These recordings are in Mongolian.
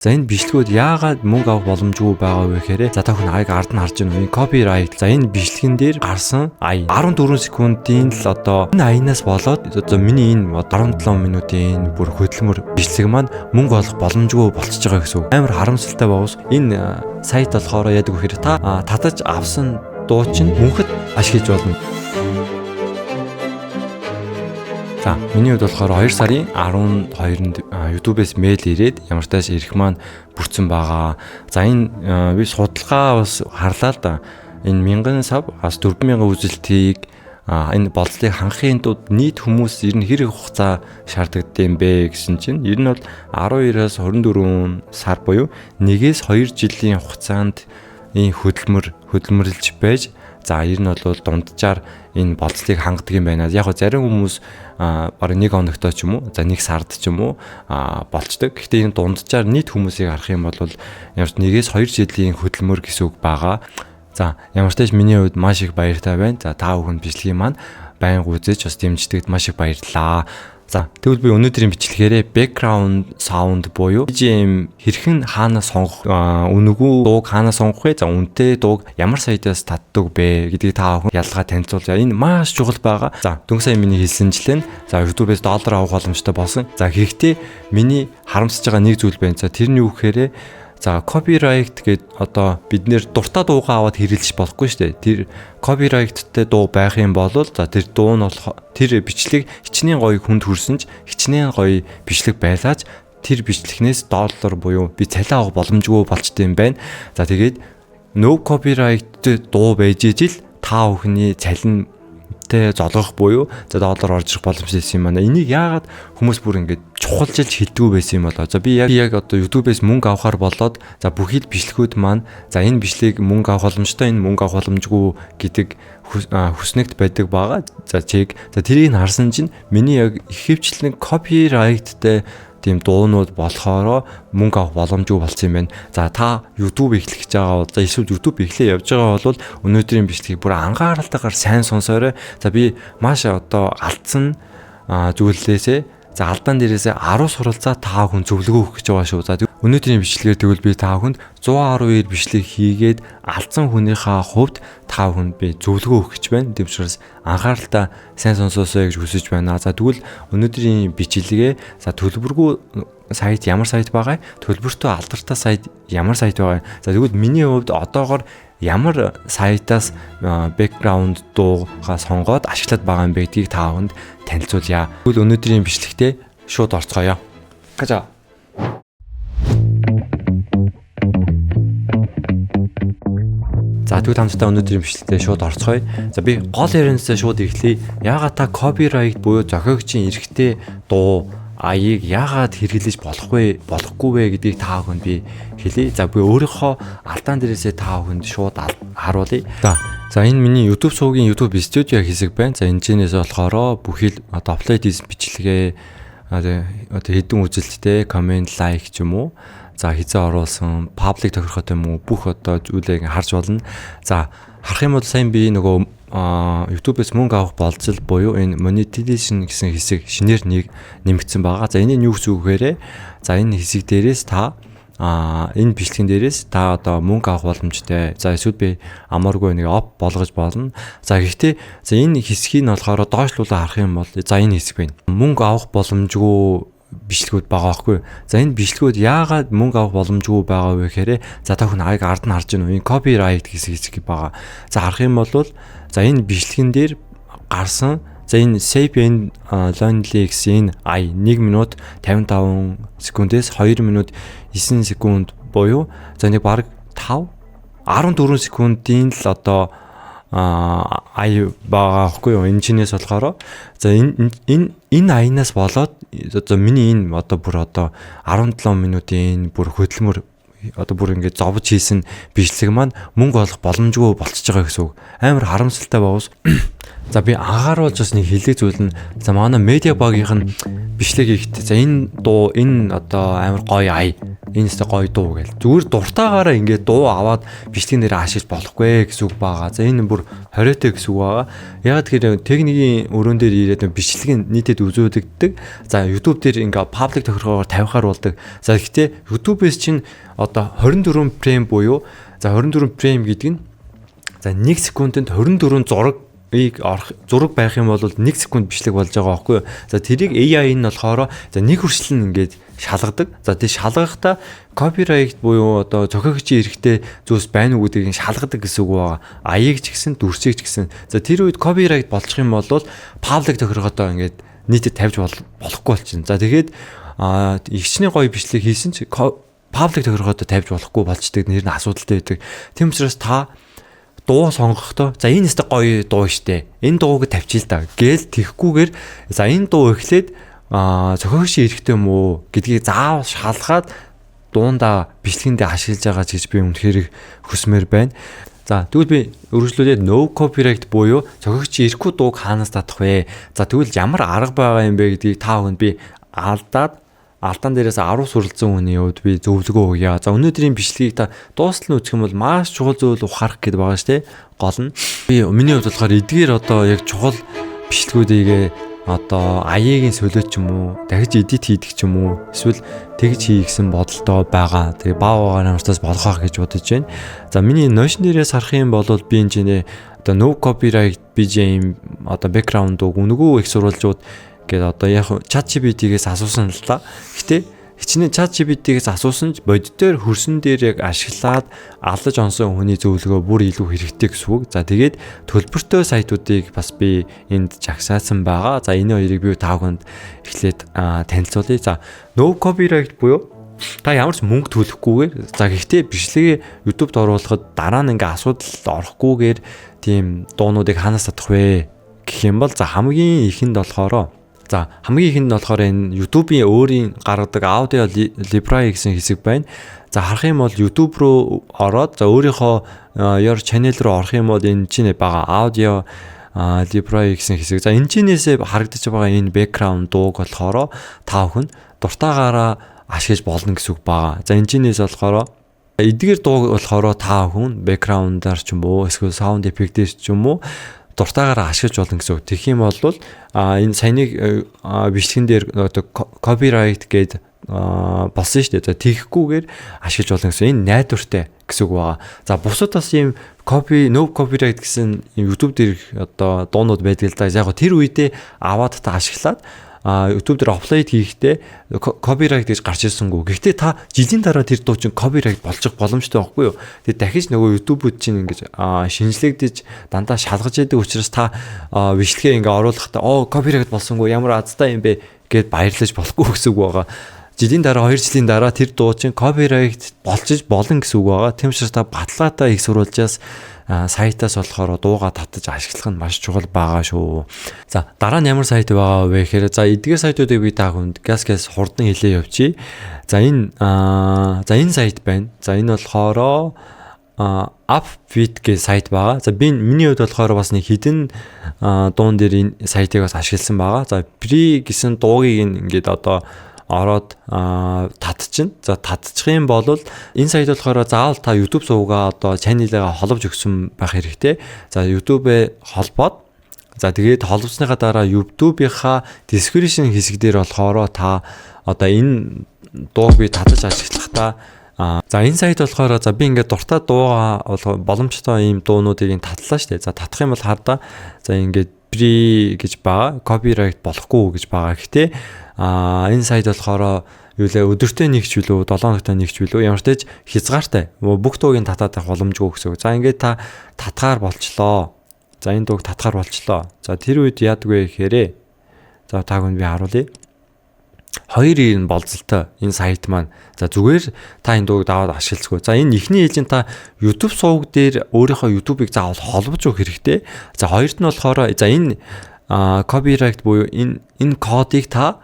За энэ бичлэгүүд яагаад мөнгө авах боломжгүй байгаа вэ гэхээр за та бүхэн аяг ард нь харж байна. Энэ копирайт. За энэ бичлэгэн дээр гарсан ая 14 секундын л одоо энэ аянаас болоод одоо миний энэ 17 минутын бүр хөдөлмөр бичлэг маань мөнгө олох боломжгүй болчихж байгаа гэсэн үг. Амар харамсалтай байгаас энэ сайт болохоор яадаг вэ гэхээр та татаж авсан дуу чинь мөнхөд ашиглаж болно. За миний хувьд болохоор 2 сарын 12-нд YouTube-ээс мэйл ирээд ямар ч тааш ирэх маань бүрдсэн байгаа. За энэ би судалгаа бас харлаа л да. Энэ 1000 сав бас 4000 үзэлтийг энэ болцлыг хангахын тулд нийт хүмүүс ер нь хэрэг хугацаа шаарддаг юм бэ гэсэн чинь ер нь бол 12-аас 24 сар буюу 1-2 жилийн хугацаанд энэ хөдөлмөрлөж байж за ер нь бол дунджаар энэ болцлыг хангадаг юм байна. Яг го зарим хүмүүс бараг 1 хоногтой ч юм уу, за 1 сард ч юм уу болцдог. Гэхдээ энэ дунджаар нийт хүмүүсийг харах юм бол ямар ч 1-2 жилийн хөдөлмөр гэсэн үг байгаа. За ямар ч тааш миний хувьд маш их баяртай байна. За та бүхэнд бичлэгийн маань байнга үзэж бас дэмждэгт маш их баярлалаа. За тэгвэл би өнөөдрийн бичлэгээрээ background sound буюу BGM хэрхэн хаана сонгох, үнэгүй дууг хаана сонгох вэ? За үнэтэй дууг ямар сайтаас татдаг бэ гэдгийг та бүхэн ялгаа танилцуулъя. Энэ маш чухал байгаа. За дөнгөж сая миний хэлсэнчлэн за YouTube-ээс доллар авах боломжтой болсон. За гэхдээ миний харамсаж байгаа нэг зүйл байна. За тэр нь юу гэхээр за copyright гэд одоо бид нэр дуртай дуугаа аваад хэрэглэж болохгүй шүү дээ. Тэр copyrightтэй дуу байх юм бол за тэр дуу нь болох тэр бичлэг хичнээн гоё хүнд хүрсэн ч хичнээн гоё бичлэг байлаач тэр бичлэгнээс доллар буюу би цалин авах боломжгүй болчтой юм байна. За тэгээд no copyright дуу байж ижил та бүхний цалин золгох буюу за доллар орж ирэх боломжтой юм байна. Энийг яагаад хүмүүс бүр ингэж чухалжилж хэлдэггүй байсан юм болоо. За би яг одоо YouTube-ээс мөнгө авахар болоод за бүхий л бичлэгүүд маань за энэ бичлэгийг мөнгө авах боломжтой, энэ мөнгө авах боломжгүй гэдэг хүснэгт байдаг байгаа. За чиг. За тэрийг харсан чинь миний яг ихэвчлэн copyright-тэй тийм дуунууд болохоро мөнгө авах боломжгүй болсон юм байна. За та YouTube эхлэх гэж байгаа бол за эсвэл YouTube эхлээ явж байгаа бол өнөөдрийн бичлэгийг бүр анхааралтайгаар сайн сонсоорой. За би маш одоо алдсан зүйлээсээ за алдаан дээрээсээ 10 суралцаа та хүн зөвлөгөө өгөх гэж байгаа шүү. За өнөөдрийн бичлэгээр тэгвэл би та хүнд 112 бичлэг хийгээд алдсан хүнийхээ хувьд та хүнд би зөвлөгөө өгөх гэж байна. Тэм учраас анхааралтай сайн сонсоосой гэж хүсэж байна. За тэгвэл өнөөдрийн бичлэгээ за төлбөргүй сайт ямар сайт байгаа? Төлбөртөө алдартай сайт ямар сайт байгаа? За тэгвэл миний хувьд одоогоор ямар сайтаас background дуугаа сонгоод ашиглаад байгаа юм бэ гэдгийг та бүхэнд танилцуулъя. Тэгвэл өнөөдрийн бичлэгтээ шууд орцгоё. Гажаа. За тэгвэл хамтдаа өнөөдрийн бичлэгтээ шууд орцгоё. За би гол ярианасаа шууд эхлэе. Яагаад та copyright буюу зохиогчийн эрхтэй дуу аяыг яагаад хэрэглэж болохгүй вэ гэдгийг та бүхэнд би хэлье. За би өөрийнхөө алдаан дээрээсээ та бүхэнд шууд харуулъя. За энэ миний YouTube сувгийн YouTube студио хэсэг байна. За энэ чэнээс болохоор бүхий л одоо upload хийсэн бичлэгээ одоо хэдэн үзэлттэй comment like ч юм уу за хизээ оруулсан public тохирохтой юм уу бүх одоо зүйлээ харж болно. За харах юм бол сайн би нөгөө YouTube-ээс мөнгө авах болцол буюу энэ monetization гэсэн хэсэг шинээр нэмэгдсэн байгаа. За энэ нь юу гэсэн үг вэ? За энэ хэсэг дээрээс та энэ бичлэгэн дээрээс та одоо мөнгө авах боломжтой. За эсвэл би амаргүй нэг оп болгож болно. За гэхдээ за энэ хэсгийг нь болохоор доошлуулаад харах юм бол за энэ хэсэг байна. Мөнгө авах боломжгүй бичлэгүүд байгаа байхгүй. За энэ бичлэгүүд яагаад мөнгө авах боломжгүй байгаа вэ гэхээр за та хүн аяг ард нь харж байна. Энэ copyright гэсэн хэсэг байгаа. За харах юм бол за энэ бичлэгэн дээр гарсан за энэ Sapien Lonely гэсэн ай 1 минут 55 секундээс 2 минут 9 секунд буюу за нэг баг 5 14 секундын л одоо ай байгаа байхгүй юу? Энэ чинээс болохоор за энэ аянаас болоод одоо миний энэ одоо бүр одоо 17 минутын бүр хөдөлмөр одоо бүр ингээд зовж хийсэн бичлэг маань мөнгө олох боломжгүй болчихж байгаа гэсэн үг. Амар харамсалтай байгаас За би анхааруулж бас нэг хэлдэг зүйл нь за манай медиа багийнх нь бичлэг хийхдээ за энэ дуу энэ одоо амар гоё ая энэ өстө гоё дуу гэл зүгээр дуртаагаараа ингээд дуу аваад бичлэг нэрээ ашиглаж болохгүй гэсэн үг байгаа. За энэ бүр хориотой гэсэн үг байгаа. Яг тэгэхээр техникийн өрөөн дээр ирээд бичлэгийг нийтэд үзүүлдэг. За YouTube дээр ингээд паблик тохиргоогоор тавихаар болдог. За гэхдээ YouTube-с чинь одоо 24 фрейм буюу за 24 фрейм гэдэг нь за 1 секундэд 24 зураг байх юм бол 1 секунд бичлэг болж байгаа байхгүй юу. За тэрийг AI нь болохоор за нэг хүртэл ингээд шалгадаг. За тэр шалгахдаа копирайт буюу одоо зохиогчийн эрхтэй зүйлс байна уу гэдгийг шалгадаг гэсэн үг байгаа. Аяыг ч гэсэн дүрсийг ч гэсэн. За тэр үед копирайт болчих юм бол паблик тохиргоодоо ингээд нийтэд тавьж болохгүй болчихно. За тэгээд ихчний гоё бичлэг хийсэн ч паблик тохиргоодоо тавьж болохгүй болчдөг нэр нь асуудалтай байдаг. Тийм учраас та дуу сонгохдоо за энэ өстө гоё дуу штэ. Энэ дууг тавьчих л да гээл тэхгүйгээр за энэ дуу эхлээд зохиогчийн эрхтэй юм уу гэдгийг заавал шалгаад дуунда бичлэгэндээ ашиглаж байгаа гэж би үнэхээр хүсмээр байна. За тэгвэл би өргөжлүүлээд no copyright буюу зохиогчийн эрхгүй дууг хаанаас татах вэ? За тэгвэл ямар арга байгаа юм бэ гэдгийг та бүхэнд би алдаан дээрээс 10 суралцсан хүний хувьд би зөвлөгөө өгье. За өнөөдрийн бичлэгийг та дуустал нь үзэх юм бол маш чухал зүйл ухаарах гэдэг байгаа шүү дээ. Гол нь би миний хувьд болохоор эдгээр одоо яг чухал бичлэгүүдийг одоо аягийн солиод ч юм уу, дахиж эдит хийдэг ч юм уу, эсвэл тэгж хий гэсэн бодолтой байгаа. Тэгээ баавгаар намартаас болох аа гэж бодож байна. За миний Notion дээрээс харах юм бол би энэ одоо no copyright BGM одоо background үг үнгүү их сурвалжууд гэдэг одоо яг ChatGPT-гээс асуусан л та. Гэтэ хичнээн ChatGPT-гээс асуусан ч бодитоор хөрсөн дээр яг ашиглаад алж онсон хүний зөвлөгөө бүр илүү хэрэгтэй гэсэн үг. За тэгээд төлбөртэй сайтуудыг бас би энд жагсаасан байгаа. За энэ хоёрыг би та бүхэнд эхлээд танилцуулъя. За no copyright буюу та ямар ч мөнгө төлөхгүйгээр за гэхдээ бичлэгээ YouTube-д оруулахад дараа нь ингээ асуудалд орохгүйгээр тийм дуунуудыг хаанаас татах вэ гэх юм бол за хамгийн ихэнд болохоор энэ YouTube-ийн өөрийн гаргадаг аудио library гэсэн хэсэг байна. За харах юм бол YouTube руу ороод за өөрийнхөө your channel руу орох юм бол энэ чинь байгаа аудио library гэсэн хэсэг. За энэ чинээсээ харагдаж байгаа энэ background дууг болохоор та бүхэн дуртаагаараа ашиглаж болно гэсэн үг байгаа. За энэ чинээс болохоор эдгээр дууг болохоор та бүхэн background-аар ч юм уу эсвэл sound effect-ээр ч юм уу дуртаагаараа ашиглаж болно гэсэн үг. Тэгэх юм бол энэ саяны бичлэгэн дээр одоо copyright гэдэг болсон шүү дээ. За тийхгүйгээр ашиглаж болно гэсэн. Энэ найдвартай гэсэн үг байгаа. За бусад бас ийм no copyright гэсэн YouTube дээр одоо дуунууд байдаг л да. Яг тэр үедээ аваад та ашиглаад YouTube дээр апплод хийхдээ copyright гэж гарч ирсэнгүй. Гэхдээ та жилийн дараа тэр дуу чинь copyright болчих боломжтой байхгүй юу? Тэгээд дахиж нөгөө YouTube-д чинь ингэж шинжлэгдэж дандаа шалгаж яадаг учраас та бичлэгээ ингээ оруулахдаа copyright болсонгүй ямар азтай юм бэ гэд баярлаж болохгүй гэсэн үг байгаа. Жилийн дараа 2 жилийн дараа тэр дуу чинь copyright болчих болно гэсэн үг байгаа. Тийм учраас та баталгаатай их сурвалжаас сайтаас болохоор дууга татаж ашиглах нь маш чухал байгаа шүү. За дараа нь ямар сайт байгаа вэ гэхээр за эдгээр сайтуудыг би та хүнд газ хурдан хэлээ явчих. За энэ сайт байна. За энэ болохоор Upbeat гэх сайт байгаа. За миний хувьд болохоор бас нэг хідэн дуун дээр энэ сайтыг бас ашигласан байгаа. За Free гэсэн дуугийг ингээд одоо ороод татчихна. За татчих юм бол энэ сайт болохоор заавал та YouTube сувгаа одоо channel-аа холбож өгсөн байх хэрэгтэй. За YouTube-ээ холбоод за тэгээд холбосныхаа дараа YouTube-ийнхаа description хэсэг дээр болохоор та одоо энэ дууг би татаж ашиглахдаа за энэ сайт болохоор за би ингээд дуртай дууга боломжтой ийм дуунуудыг татлаа штэ. За татах юм бол хардаа за ингээд free гэж байгаа, copyright болохгүй гэж байгаа. Гэхдээ энэ сайт болохоор өдөртөө нэгч билүү 7 хоногтой нэгч билүү ямар ч тач хязгаартай бүх дуугийн татаад авах боломжгүй гэсэн. За ингээд та татгаар болчлоо. За энэ дууг татгаар болчлоо. За тэр үед яадгүй гэхээрээ за тааг нь би харуулъя. Хоёрын болцолтой энэ сайт маань за зүгээр та энэ дууг даваад ашиглацгүй. За энэ ихний ээлжин та YouTube сувг дээр өөрийнхөө YouTube-ыг заавал холбож өгөх хэрэгтэй. За хоёрт нь болохоор за энэ copyright буюу энэ кодыг та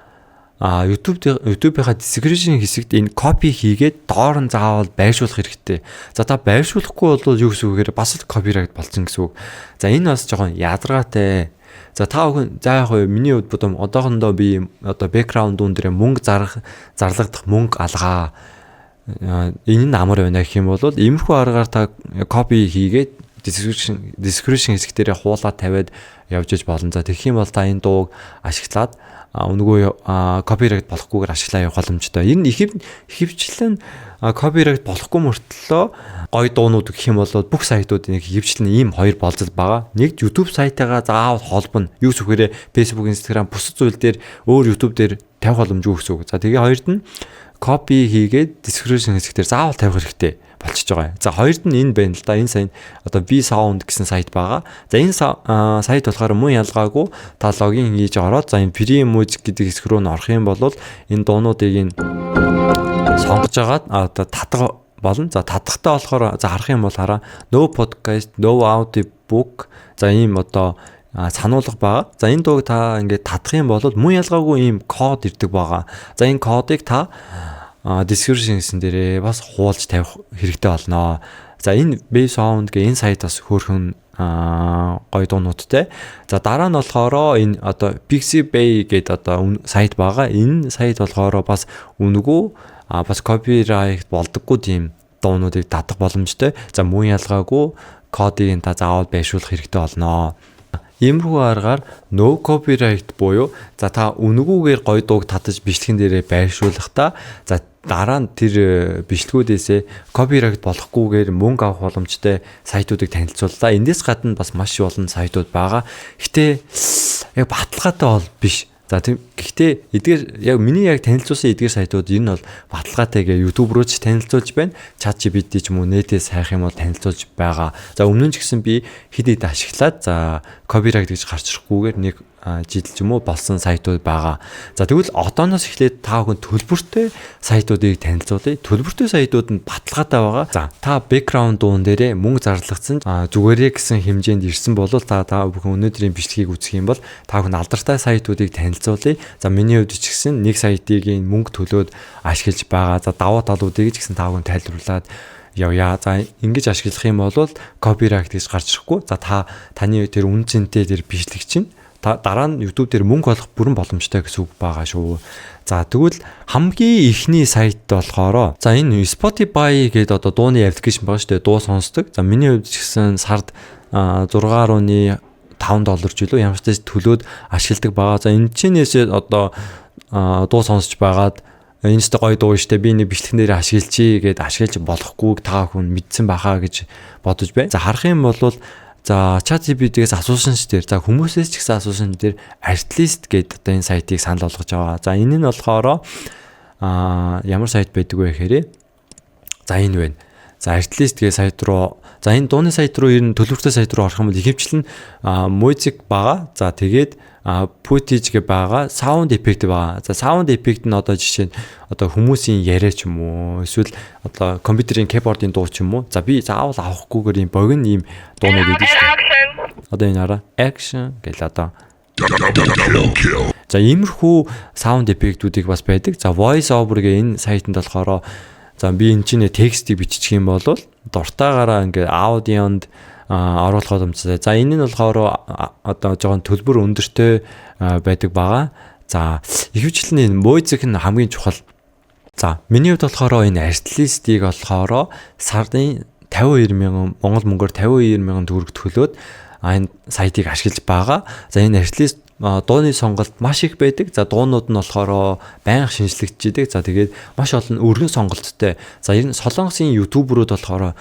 YouTube-ийнхаа description хэсэгт энэ copy хийгээд доор нь заавал байршуулах хэрэгтэй. За та байршуулахгүй бол юу гэсэн үг гэхээр бас л copyright болсон гэсэн үг. За энэ бас жоохон ядаргаатай. За та бүхэн за яг миний хувьд бодом одоохондоо би одоо background дүн дээр мөнгө зарлагдах мөнгө алгаа. Энэ нь амар байна гэх юм бол иймэрхүү аргаар та copy хийгээд description хэсгтэрээ хуулаад тавиад явж иж болно. За тэгэх юм бол та энэ дууг ашиглаад үнэгүй copyright болохгүйгээр ашиглаа явах боломжтой. Энэ ихэвчлэн copyright болохгүй мөртлөө гоё дуунууд гэх юм бол бүх сайтууд нэг ихэвчлэн ийм хоёр болцол байгаа. Нэг YouTube сайтаагаа заавал холбоно. Юу гэхээр Facebook, Instagram бусад зүйл дээр өөр YouTube дээр тавих боломжгүй гэсэн үг. За тэгээ хоёрд нь copy хийгээд description хэсгээр заавал тавих хэрэгтэй болчихж байгаа. За хоёрд нь энэ байна л да. Энэ сайн одоо V-Sound гэсэн сайт байгаа. За энэ сайт болохоор мөн ялгаагүй та логин хийж ороод за энэ Free Music гэдэг хэсэг рүү н орох юм бол энэ дуунуудыг энэ сонгож агаад одоо татах болно. За татахтаа болохоор за харах юм бол хараа no podcast, no audio book за ийм одоо сануулга байгаа. За энэ дууг та ингээд татах юм бол мөн ялгаагүй ийм код ирдэг байгаа. За энэ кодыг та description гэсэн дээрээ бас хуулж тавих хэрэгтэй болно. За энэ V-Sound гэх энэ сайт бас хөөрхөн гоё дуунуудтай. За дараа нь болохоор энэ одоо Pixabay гэдэг одоо сайт байгаа. Энэ сайт болохоор бас үнэгүй бас copyright болдоггүй тийм дуунуудыг татах боломжтой. За мөн ялгаагүй кодыг та заавал байршуулах хэрэгтэй болно. Иймэрхүү аргаар no copyright буюу за та үнгүүгээр гоё дууг татаж бичлэгэн дээрээ байршуулахдаа за дараа нь тэр бичлгүүдээсээ copyright болохгүйгээр мөнгө авах боломжтой сайтуудыг танилцууллаа. Эндээс гадна бас маш олон сайтууд байгаа. Гэтэ яг баталгаатай бол биш. За тийм гэхдээ эдгээр яг миний яг танилцуулсан эдгээр сайтууд энэ бол баталгаатай гээ YouTube руу ч танилцуулж байна. ChatGPT ч юм уу нэтээс хайх юм бол танилцуулж байгаа. За өмнө нь ч гэсэн би хэд хэд ашиглаад за copyright гэж гарч ирахгүйгээр нэг жидэл ч юм уу болсон сайтууд байгаа. За тэгвэл одооноос эхлээд та бүхэн төлбөртэй сайтуудыг танилцуулъя. Төлбөртэй сайтууд нь баталгаатай байгаа. За та background дуун дээрээ мөнгө зарлагдсан зүгээрээ гэсэн хэмжээнд ирсэн бол та бүхэн өнөөдрийн бичлэгийг үзэх юм бол та бүхэн алдартай сайтуудыг танилцуулъя. За миний хувьд ч гэсэн нэг сайтыг мөнгө төлөөд ашиглаж байгаа. За давуу талуудыг ч гэсэн та бүхэн тайлбарлаад явъя. За ингэж ашиглах юм бол copyright гэж гарч ирэхгүй. За таны тэр үн цэнтэй тэр бичлэг чинь дараа нь YouTube дээр мөнгө олох бүрэн боломжтой гэсэн үг байгаа шүү. За тэгвэл хамгийн ихний сайт болохоор за энэ Spotify гэдэг одоо дууны аппликейшн байгаа шүү дээ. Дуу сонсдог. За миний хувьд ч гэсэн сард $6.5 ч илүү ямар ч тач төлөөд ашигладаг байгаа. За энэ чинээс одоо дуу сонсож байгаад энэ ч гоё дуу штэ би нэг бичлэгэн дээр ашиглачи гэдээ ашиглаж болохгүй та хүн мэдсэн бахаа гэж бодож байна. За харах юм бол за ChatGPT-гээс асуусан ч дээр за хүмүүсээс ч гэсэн асуусан ч дээр Artlist гэдэг одоо энэ сайтыг санал болгож байгаа. За энэ нь болохоор ямар сайт байдаг вэ гэхээр за энэ байна. За Artlist гэх сайт руу за энэ дууны сайт руу ер нь төлбөртэй сайт руу орох юм бол ихэвчлэн музик байгаа. За тэгээд footage гэ байгаа, sound effect байгаа. За sound effect нь одоо жишээ нь одоо хүмүүсийн яриа ч юм уу эсвэл одоо компьютерийн keyboard-ийн дуу ч юм уу. За би заавал авахгүйгээр ийм богино ийм дуунууд байдаг шүү дээ. Одоо энэ хараа action гэл одоо за иймэрхүү sound effect-үүдийг бас байдаг. За voice over гэх энэ сайтанд болохоор за би энэ чинь текстийг биччих юм бол дуртаагаараа ингээ аудионд оруулах боломжтой. За энэ нь болохоор одоо жоохон төлбөр өндөртэй байдаг байгаа. За ихэвчлэн энэ музик нь хамгийн чухал. За миний хувьд болохоор энэ Artlist-ийг болохоор сарын 52,000 Монгол мөнгөөр 52,000 төгрөг төлөөд энэ сайтыг ашиглаж байгаа. За энэ Artlist дууны сонголт маш их байдаг. За дуунууд нь болохоор байнга шинжлэгдчихэдэг. За тэгээд маш олон өргөн сонголттой. За ер нь солонгосын ютуберүүд болохоор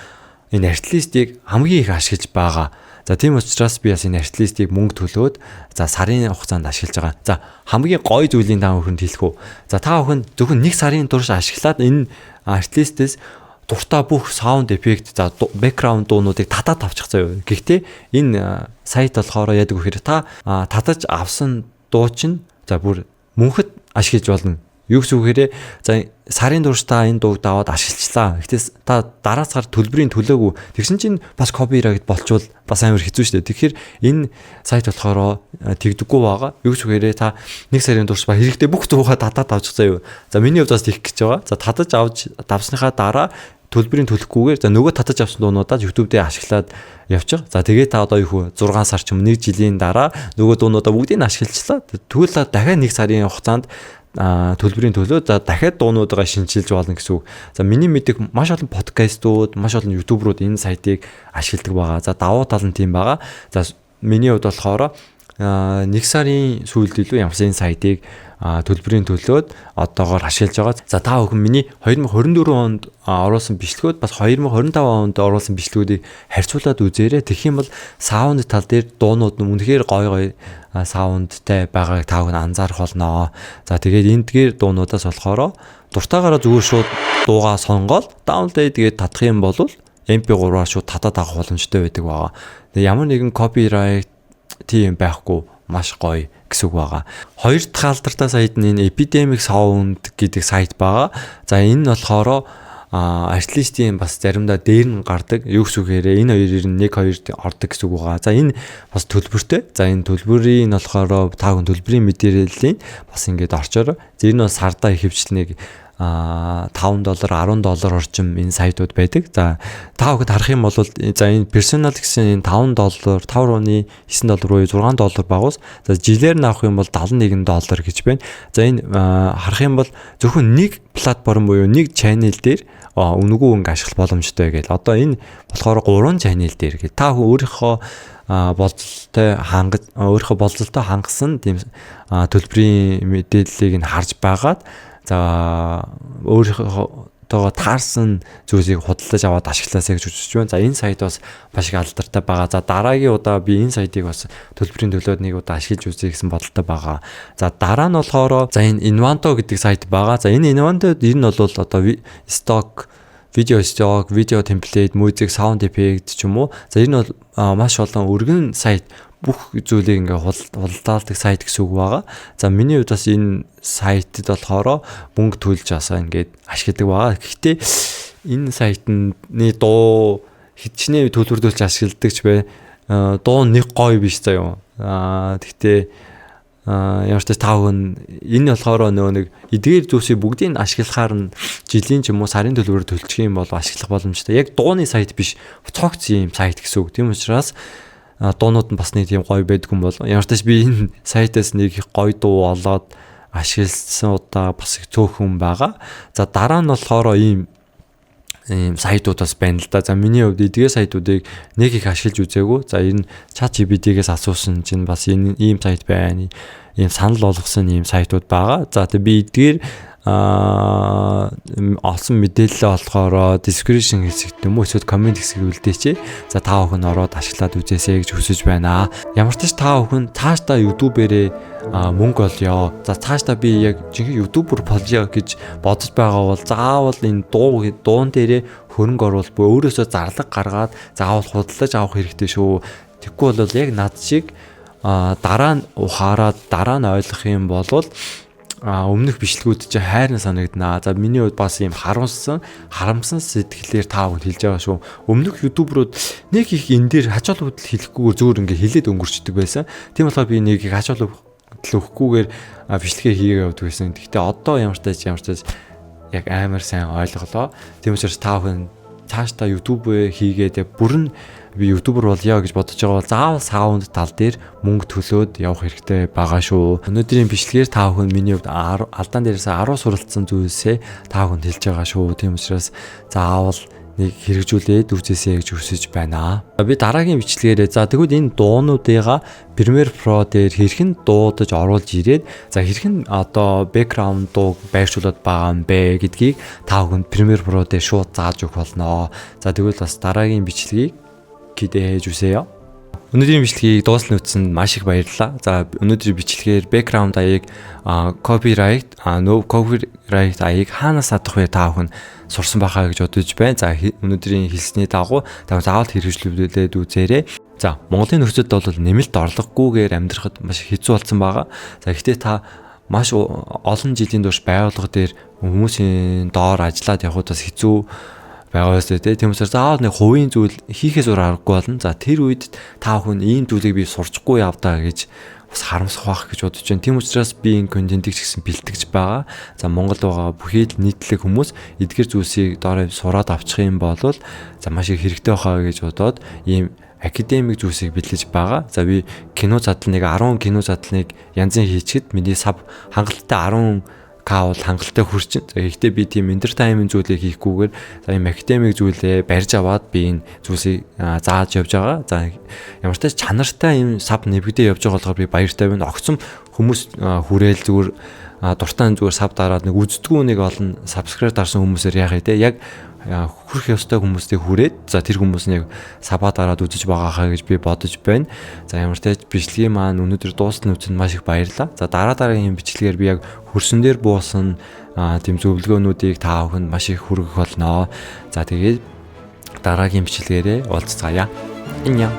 энэ Artlist-ийг хамгийн их ашиглаж байгаа. За тийм учраас би бас энэ Artlist-ийг мөнгө төлөөд за сарын хугацаанд ашиглаж байгаа. За хамгийн гоё зүйлийн та бүхэнд хэлэх үү. За та бүхэн зөвхөн нэг сарын турш ашиглаад энэ Artlist-ээс дуртай бүх sound effect за background дуунуудыг татаад авчих заяа. Гэхдээ энэ сайт болохоор яадаг вэ гэхээр та татаж авсан дуу чинь за бүр мөнхөд ашиглаж болно. Юу гэсэн үгээрээ за сарын туршдаа энэ дууг даваад ашиглалаа. Гэхдээ та дараа сар төлбөрийн төлөөгүй. Тэгсэн чинь бас копирайт болчвол бас амар хэцүү шүү дээ. Тэгэхээр энэ сайт болохоор тэгдэггүй байгаа. Юу гэсэн үгээрээ та нэг сарын турш ба хэрэгтэй бүх дуугаа татаад авчихсан юу. За миний хувьд бас тэгэх гэж байгаа. За татаж авч давсныхаа дараа төлбөрийн төлөхгүйгээр за нөгөө татаж авсан дуунуудаа YouTube дээр ашиглаад явчих. За тэгээ та одоо юу 6 сар ч юм 1 жилийн дараа нөгөө дуунуудаа бүгдийг нь ашиглалчлаа. Тэгвэл дахиад 1 сарын хугацаанд төлбөрийн төлөө за дахиад дуунуудаа шинжилж болно гэсэн үг. За миний мэдих маш олон подкастууд, маш олон ютуберууд энэ сайтыг ашигладаг байгаа. За давуу тал нь тийм байгаа. За миний хувьд болохоор 1 сарын сүүлд илүү ямарсан энэ сайтыг төлбөрийн төлөөд одоогоор ашиглаж байгаа. За та бүхэн миний 2024 онд оруулсан бичлэгүүд бас 2025 онд оруулсан бичлэгүүдийг харьцуулаад үзээрэй. Тэгэх юм бол саунд тал дээр дуунууд нь үнэхээр гоё саундтай байгааг та бүхэн анзаарах болно. За тэгээд эндгээр дуунуудаас болохоор дуртайгаараа зүгээр шууд дуугаа сонгоод даунлоад тэгээд татах юм бол MP3-аар шууд татаад авах боломжтой байдаг байгаа. Тэгээд ямар нэгэн копирайт тийм байхгүй маш гоё гэсэн үг байгаа. Хоёр дахь алдартай сайт нь энэ Epidemic Sound гэдэг сайт байгаа. За энэ болохоор артлистийн бас заримдаа дээр нь гардаг. Юу гэсэн үгээрээ энэ хоёрын 1-2 ордог гэсэн үг байгаа. За энэ бас төлбөртэй. За энэ төлбөрийн болохоор та хүн төлбөрийн мэдээллийн бас ингээд орчоор. За энэ бол сардаа ихэвчлэн $5 $10 орчим энэ сайтууд байдаг. За та бүхэд харах юм бол за энэ персонал гэсэн энэ $5 $5.9 буюу $6 багус. За жилээр нь авах юм бол $71 гэж байна. За энэ харах юм бол зөвхөн нэг платформ буюу нэг channel дээр үнэгүй ингээ ашиглах боломжтой гэж. Одоо энэ болохоор 3 channel дээр гэж. Та өөрийнхөө болцолтой хангасан тийм төлбөрийн мэдээллийг нь харж байгаад за өөрийнхөө таарсан зүйлсийг худалдаж аваад ашиглаасаа гэж үзэж байна. За энэ сайт бас маш их алдартай байгаа. За дараагийн удаа би энэ сайтыг бас төлбөрийн төлөөд нэг удаа ашиглаж үзье гэсэн бодолтой байгаа. За дараа нь болохоор за энэ Invanto гэдэг сайт байгаа. За энэ Invanto энэ нь бол одоо stock видео темплейт, музик, саунд эффект ч юм уу. За энэ бол маш олон өргөн сайт бүх зүйлийг ингээ худалдаалдаг сайт гэсэн үг байгаа. За миний хувьд бас энэ сайтад болохоор мөнгө төлж асаа ингээд ашигладаг байгаа. Гэхдээ энэ сайтны дуу хичнээн төлбөрлүүлж ашигладаг ч бай. Дуу нэг гоё биш заа юу. Гэхдээ ямар ч та хүн энэ болохоор нөгөө нэг эдгээр зүйлсийг бүгдийг нь ашиглахаар нь жилийн ч юм уу сарын төлбөрөөр төлчих юм бол ашиглах боломжтой. Яг дууны сайт биш, цогц юм сайт гэсэн үг. Тийм учраас дуунууд нь бас нэг тийм гоё байдгүй бол ямар ч тач би энэ сайтаас нэг гоё дуу олоод ашигласан удаа бас их цөөхөн байгаа. За дараа нь болохоор ийм сайтуудаас байна л да. За миний хувьд эдгээр сайтуудыг нэг их ашиглаж үзээгүй. За энэ ChatGPT-гээс асуусан чинь бас энэ ийм сайт байна. Ийм санал болгосон ийм сайтууд байгаа. За тэг би эдгээр олсон мэдээлэл болохоор description хэсэгт юм уу эсвэл comment хэсгийг үлдээч. За та бүхэн ороод ашиглаад үзээсэй гэж хүсэж байна. Ямар ч тач та бүхэн цаашдаа YouTube-ээрээ мөнгө олё. За цаашдаа би яг жинхэнэ YouTuber болё гэж бодож байгаа бол заавал энэ дуун дээрээ хөрөнгө оруулалт буюу өөрөөсөө зарлага гаргаад заавал худалдаж авах хэрэгтэй шүү. Тэгэхгүй бол яг над шиг дараа нь ухаарад дараа нь ойлгох юм бол өмнөх бичлэгүүд чи хайрна санагдана. За миний хувьд бас ийм харамсан сэтгэлээр та бүхэн хэлж байгаа шүү. Өмнөх ютуберууд нэг их энэ дээр хачаал хөдөл хэлэхгүйгээр зөөр ингээ хилээд өнгөрчдөг байсан. Тийм болохоор би нэг их хачаал хөдөл өгөхгүйгээр бичлэгээ хийгээ явдаг байсан. Гэхдээ одоо ямар ч тач яг амар сайн ойлголоо. Тийм учраас та бүхэн цаашдаа YouTube хийгээд бүрэн би ютубер болъё гэж бодож байгаа бол заавал саунд тал дээр мөнгө төлөөд явах хэрэгтэй байгаа шүү. Өнөөдрийн бичлэгээр та бүхэн миний хувьд алдаан дээрээс 10 суралцсан зүйлсээ та бүхэнд хэлж байгаа шүү. Тийм учраас заавал нэг хэрэгжүүлээд үзээсэй гэж хүсэж байна. Би дараагийн бичлэгээр тэгвэл энэ дуунуудыгаа Premiere Pro дээр хэрхэн дуудаж оруулж ирээд за хэрхэн одоо background дуу байршуулад байгаа юм бэ гэдгийг та бүхэнд Premiere Pro дээр шууд зааж өгөх болно. За тэгвэл бас дараагийн бичлэгийг 기대해 주세요. өнөөдрийн бичлэгийг дуусны үтсэнд маш их баярлалаа. За өнөөдрийн бичлэгээр background аяыг copyright аяыг хаанаас авах вэ та бүхэн сурсан байхаа гэж бодож байна. За өнөөдрийн хэлсний дагуу та заавал хэрэгжүүлээд үзээрэй. За Монголын нөхцөлд бол нэмэлт орлогогүйгээр амьдрахад маш хэцүү болсон байгаа. За гэхдээ та маш олон жилийн турш байгууллага дээр хүмүүсийн доор ажиллаад явхад бас хэцүү байгаа ёстой тийм учраас заавал нэг хувийн зүйл хийхээс өөр аргагүй болно. За тэр үед та бүхэн ийм зүйлийг би сурчгүй явдаа гэж бас харамсах байх гэж бодож байна. Тийм учраас би энэ контентийг ч гэсэн бэлтгэж байгаа. За Монгол байгаа бүхий л нийтлэг хүмүүс эдгээр зүйлсийг доороо сураад авчих юм бол за маш их хэрэгтэй байхаа гэж бодоод ийм академик зүйлсийг бэлдэж байгаа. За би кино задланыг 10 кино задланыг янзын хийчихэд миний сав хангалттай 10k бол хангалттай хүрчин. За гэхдээ би тийм entertainment зүйлийг хийхгүйгээр за ийм академик зүйлээ барьж аваад би энэ зүйлсийг зааж явж байгаа. За ямар ч тач чанартай ийм сав нэвгдээ явж байгаа болохоор би баяртай байна. Огцом хүмүүс хүрээл зүгээр дуртай зүгээр сав дараад нэг үздэггүй нэг олон subscribe дарсан хүмүүсээр яах вэ? Яг хүрх ёстой хүмүүстийг хүрээд за тэр хүмүүс нэг сабаа дараад үзэж байгаахаа гэж би бодож байна. За ямар ч тач бичлэгийн маань өнөөдөр дуусна үчинд маш их баярлалаа. За дараагийн бичлэгээр би яг хөрсөн дээр буусан тийм зөвлөгөөнүүдийг та бүхэнд маш их хүргэх болно. За тэгээд дараагийн бичлэгээрээ уулзцаая. Инья.